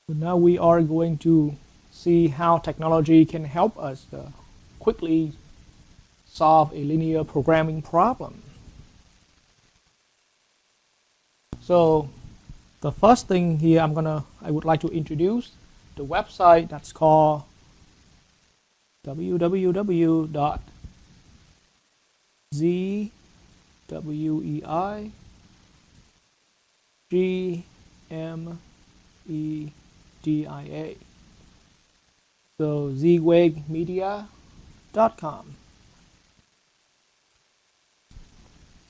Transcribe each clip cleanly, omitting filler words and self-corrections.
So now we are going to see how technology can help us quickly solve a linear programming problem. So the first thing here I would like to introduce the website that's called www.zweiGmedia. So zweiGmedia.com.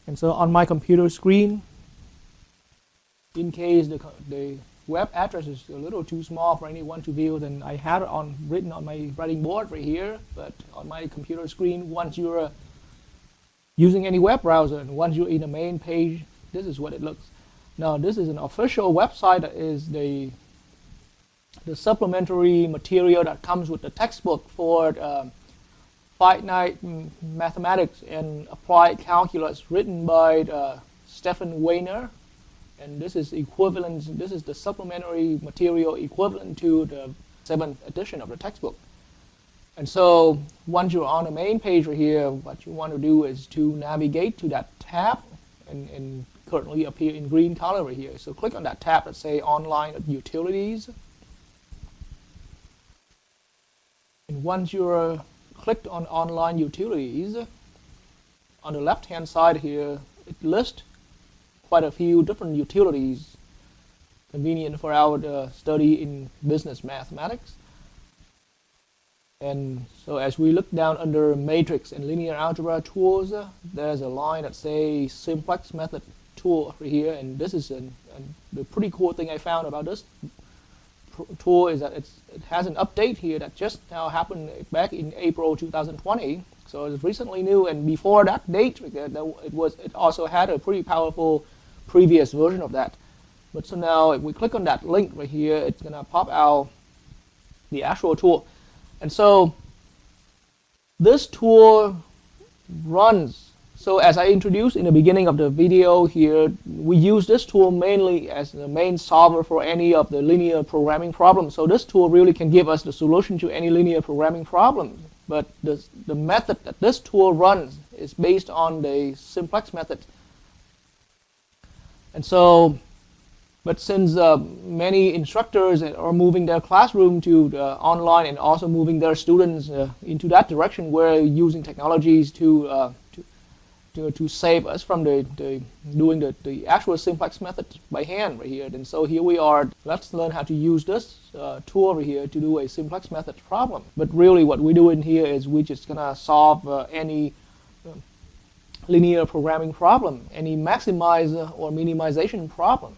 And so on my computer screen, in case the web address is a little too small for anyone to view, then I have it written on my writing board right here. But on my computer screen, once you're using any web browser and once you're in the main page, this is what it looks. Now this is an official website that is the supplementary material that comes with the textbook for finite mathematics and applied calculus, written by Stephen Weiner. And this is equivalent. This is the supplementary material equivalent to the 7th edition of the textbook. And so once you're on the main page right here, what you want to do is to navigate to that tab, and currently appear in green color right here. So click on that tab that say Online Utilities. And once you're clicked on Online Utilities, on the left-hand side here, it lists quite a few different utilities convenient for our study in business mathematics. And so as we look down under matrix and linear algebra tools, there's a line that says Simplex Method tool right here. And this is the pretty cool thing I found about this tool is that it has an update here that just now happened back in April 2020. So it's recently new, and before that date, it also had a pretty powerful previous version of that. But so now if we click on that link right here, it's gonna pop out the actual tool. And so this tool runs, so as I introduced in the beginning of the video here, we use this tool mainly as the main solver for any of the linear programming problems. So this tool really can give us the solution to any linear programming problem. But the method that this tool runs is based on the simplex method. And so, but since many instructors are moving their classroom to online and also moving their students into that direction, we're using technologies to save us from doing the actual simplex method by hand right here. And so here we are. Let's learn how to use this tool over here to do a simplex method problem. But really what we're doing here is we're just gonna solve any linear programming problem, any maximize or minimization problem.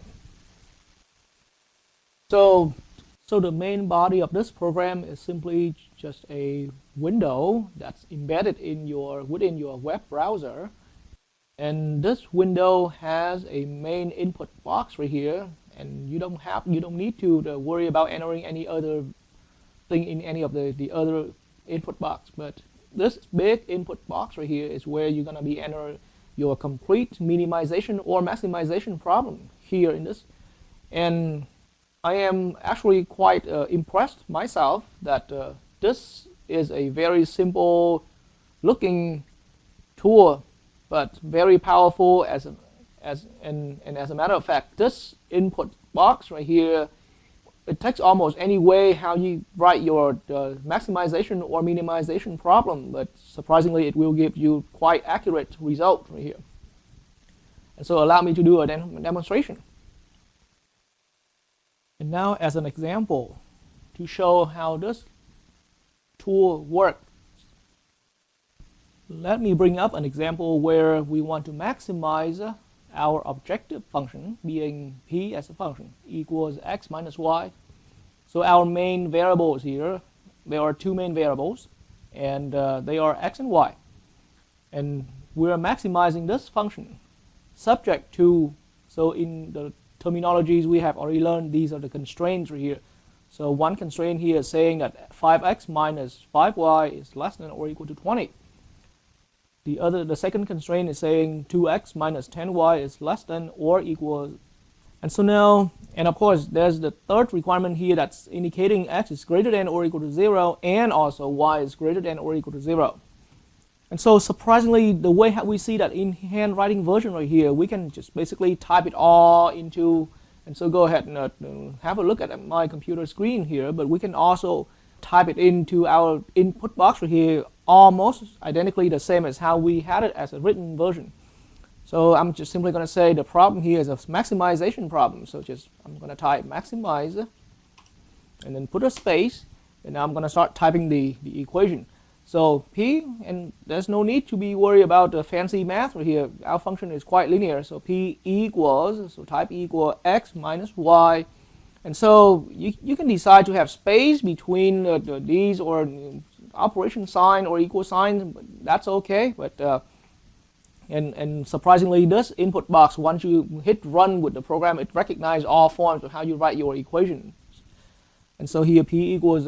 So the main body of this program is simply just a window that's embedded within your web browser. And this window has a main input box right here, and you don't need to worry about entering any other thing in any of the other input box. But this big input box right here is where you're gonna be entering your complete minimization or maximization problem here in this. And I am actually quite impressed myself that this is a very simple looking tool, but very powerful and as a matter of fact, this input box right here, it takes almost any way how you write your maximization or minimization problem, but surprisingly it will give you quite accurate result right here. And so allow me to do a demonstration. And now as an example, to show how this tool works, let me bring up an example where we want to maximize our objective function, being p as a function, equals x minus y. So our main variables here, there are two main variables, and they are x and y. And we're maximizing this function subject to, so in the terminologies we have already learned, these are the constraints right here. So one constraint here is saying that 5x minus 5y is less than or equal to 20. The second constraint is saying 2x minus 10y is less than or equal And so now, and of course, there's the third requirement here that's indicating x is greater than or equal to 0, and also y is greater than or equal to 0. And so surprisingly, the way we see that in handwriting version right here, we can just basically type it all into, and so go ahead and have a look at my computer screen here, but we can also type it into our input box right here, almost identically the same as how we had it as a written version. So I'm just simply going to say the problem here is a maximization problem. So I'm going to type maximize and then put a space, and now I'm going to start typing the equation. So p, and there's no need to be worried about the fancy math right here. Our function is quite linear. So p equals, so type equal x minus y. And so you can decide to have space between these, or operation sign or equal sign. That's okay. But and surprisingly, this input box, once you hit run with the program, it recognizes all forms of how you write your equation. And so here p equals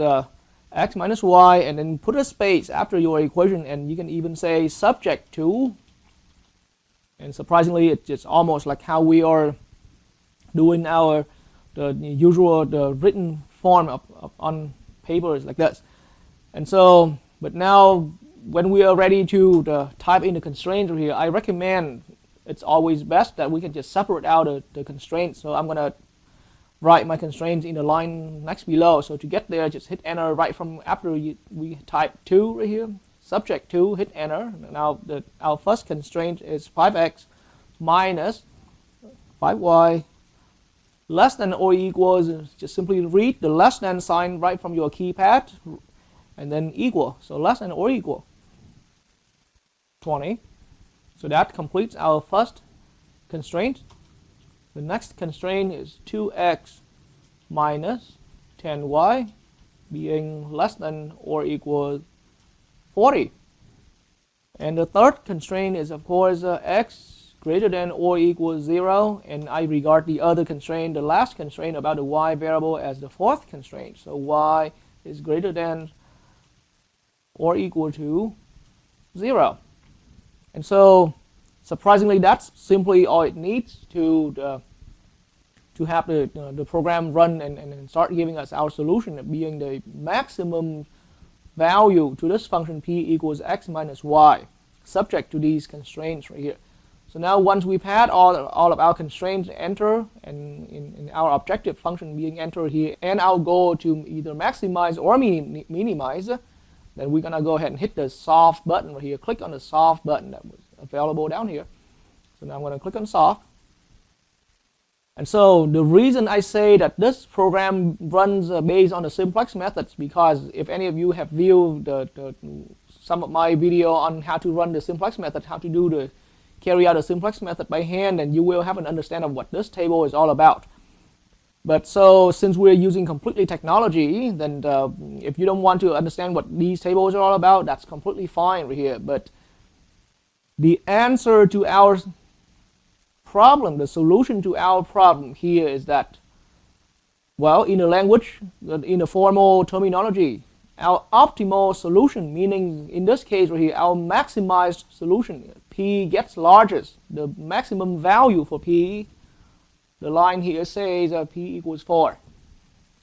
x minus y, and then put a space after your equation, and you can even say subject to. And surprisingly, it's just almost like how we are doing the usual written form on papers like this. And so, but now when we are ready to type in the constraints here, I recommend it's always best that we can just separate out the constraints. So I'm going to write my constraints in the line next below. So to get there, just hit enter right from after we type 2 right here. Subject to, hit enter. Now our first constraint is 5x minus 5y less than or equals. Just simply read the less than sign right from your keypad, and then equal. So less than or equal 20. So that completes our first constraint. The next constraint is 2x minus 10y being less than or equal 40. And the third constraint is, of course, x greater than or equal 0. And I regard the other constraint, the last constraint about the y variable, as the fourth constraint. So y is greater than or equal to 0. And so surprisingly, that's simply all it needs to have the program run and start giving us our solution, being the maximum value to this function p equals x minus y, subject to these constraints right here. So now once we've had all of our constraints enter, and in our objective function being entered here, and our goal to either maximize or minimize, then we're going to go ahead and hit the solve button right here. Click on the solve button that was available down here. So now I'm going to click on solve. And so the reason I say that this program runs based on the simplex methods, because if any of you have viewed some of my video on how to run the simplex method, how to carry out the simplex method by hand, then you will have an understanding of what this table is all about. But so since we're using completely technology, then if you don't want to understand what these tables are all about, that's completely fine right here. But the answer to our problem, the solution to our problem here is that, well, in the language, in the formal terminology, our optimal solution, meaning in this case right here, our maximized solution, p gets largest, the maximum value for p, the line here says p equals 4.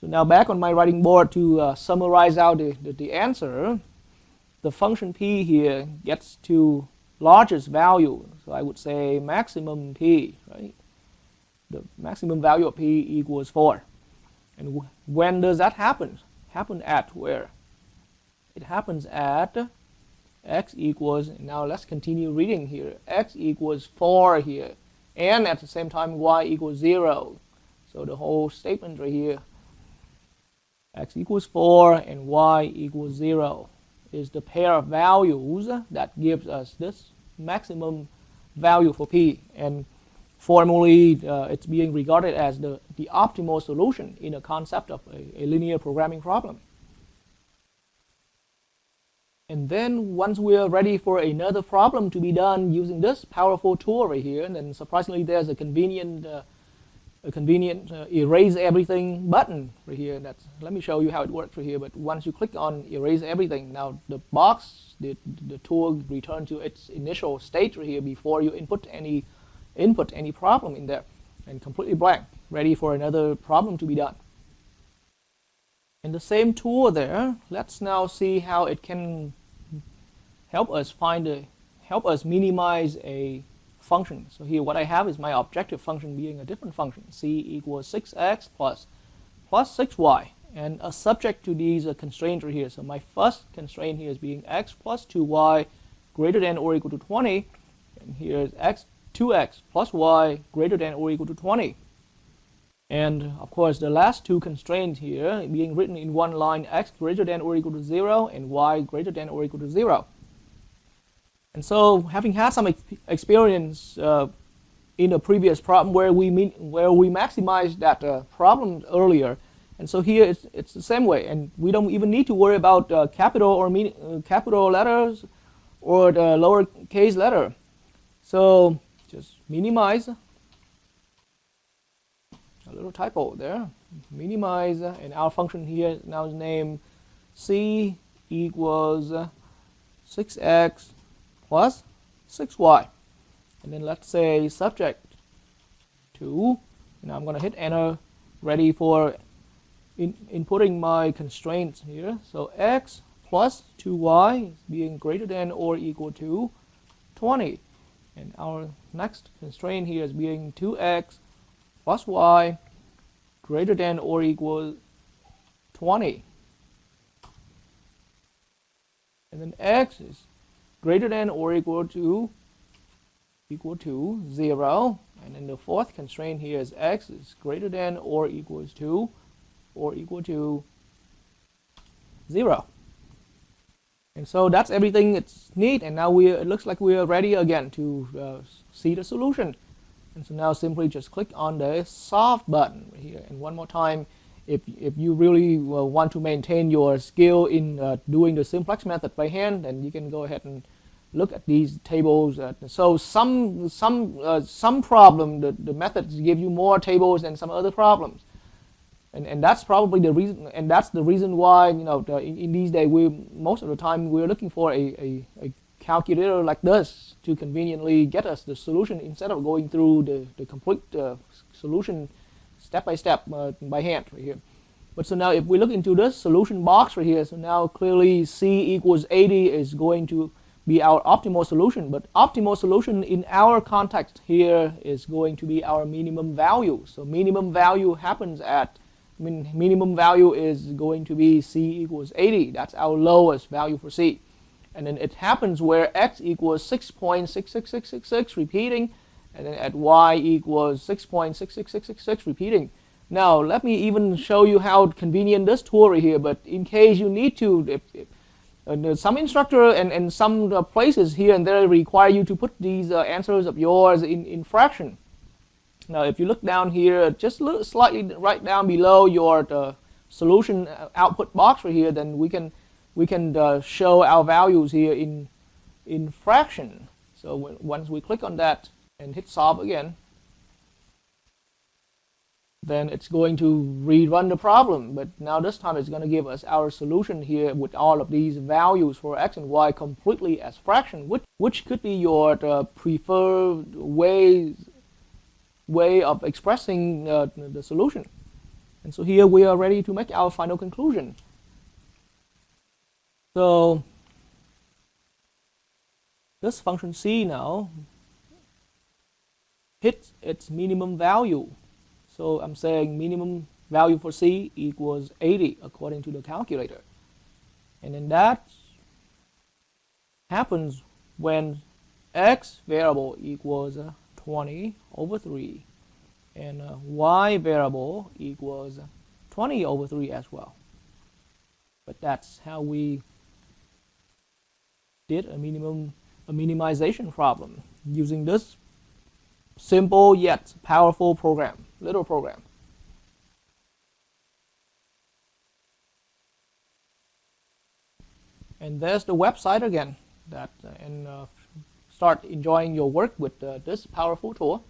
So now back on my writing board to summarize out the answer, the function p here gets to largest value. So I would say maximum p, right? The maximum value of p equals 4. And when does that happen? Happen at where? It happens at x equals, now let's continue reading here, x equals 4 here, and at the same time y equals 0. So the whole statement right here, x equals 4 and y equals 0 is the pair of values that gives us this maximum value for p. And formally, it's being regarded as the optimal solution in a concept of a linear programming problem. And then once we're ready for another problem to be done using this powerful tool right here, and then surprisingly there's a convenient erase everything button right here. Let me show you how it works right here. But once you click on erase everything, now the box, the tool returns to its initial state right here before you input any problem in there. and completely blank, ready for another problem to be done. In the same tool there, let's now see how it can help us minimize a function. So here what I have is my objective function being a different function, c equals 6x plus 6y, and a subject to these constraints are here. So my first constraint here is being x plus 2y greater than or equal to 20, and here is 2x plus y greater than or equal to 20. And of course the last two constraints here being written in one line, x greater than or equal to 0 and y greater than or equal to 0. And so having had some experience in a previous problem where we maximized that problem earlier, and so here it's the same way, and we don't even need to worry about capital or capital letters or the lowercase letter. So just minimize, a little typo there, minimize, and our function here now is named c equals 6x plus 6y, and then let's say subject to, now I'm going to hit enter, ready for inputting my constraints here. So x plus 2y being greater than or equal to 20, and our next constraint here is being 2x plus y greater than or equal 20, and then x is greater than or equal to 0, and then the fourth constraint here is x is greater than or equals to 0. And so that's everything it's neat, and now it looks like we are ready again to see the solution. And so now simply just click on the solve button right here, and one more time, if you really want to maintain your skill in doing the simplex method by hand, then you can go ahead and look at these tables. So some problem, the methods give you more tables than some other problems, and that's probably the reason. And that's the reason why, you know, in these days most of the time we're looking for a calculator like this to conveniently get us the solution instead of going through the complete solution step by step by hand right here. But so now if we look into this solution box right here, so now clearly c equals 80 is going to be our optimal solution, but optimal solution in our context here is going to be our minimum value. So minimum value happens at, minimum value is going to be c equals 80. That's our lowest value for c. And then it happens where x equals 6.66666 repeating, and then at y equals 6.66666 repeating. Now let me even show you how convenient this tool right here, but in case you need to, some instructor and some places here and there require you to put these answers of yours in fraction. Now if you look down here, just slightly right down below your solution output box right here, then we can show our values here in fraction. So once we click on that and hit solve again, then it's going to rerun the problem, but now this time it's going to give us our solution here with all of these values for x and y completely as fraction, which could be your preferred way of expressing the solution. And so here we are ready to make our final conclusion. So this function c now hits its minimum value. So I'm saying minimum value for c equals 80 according to the calculator. And then that happens when x variable equals 20 over 3 and y variable equals 20 over 3 as well. But that's how we did a minimization problem using this simple yet powerful little program. And there's the website again, and start enjoying your work with this powerful tool.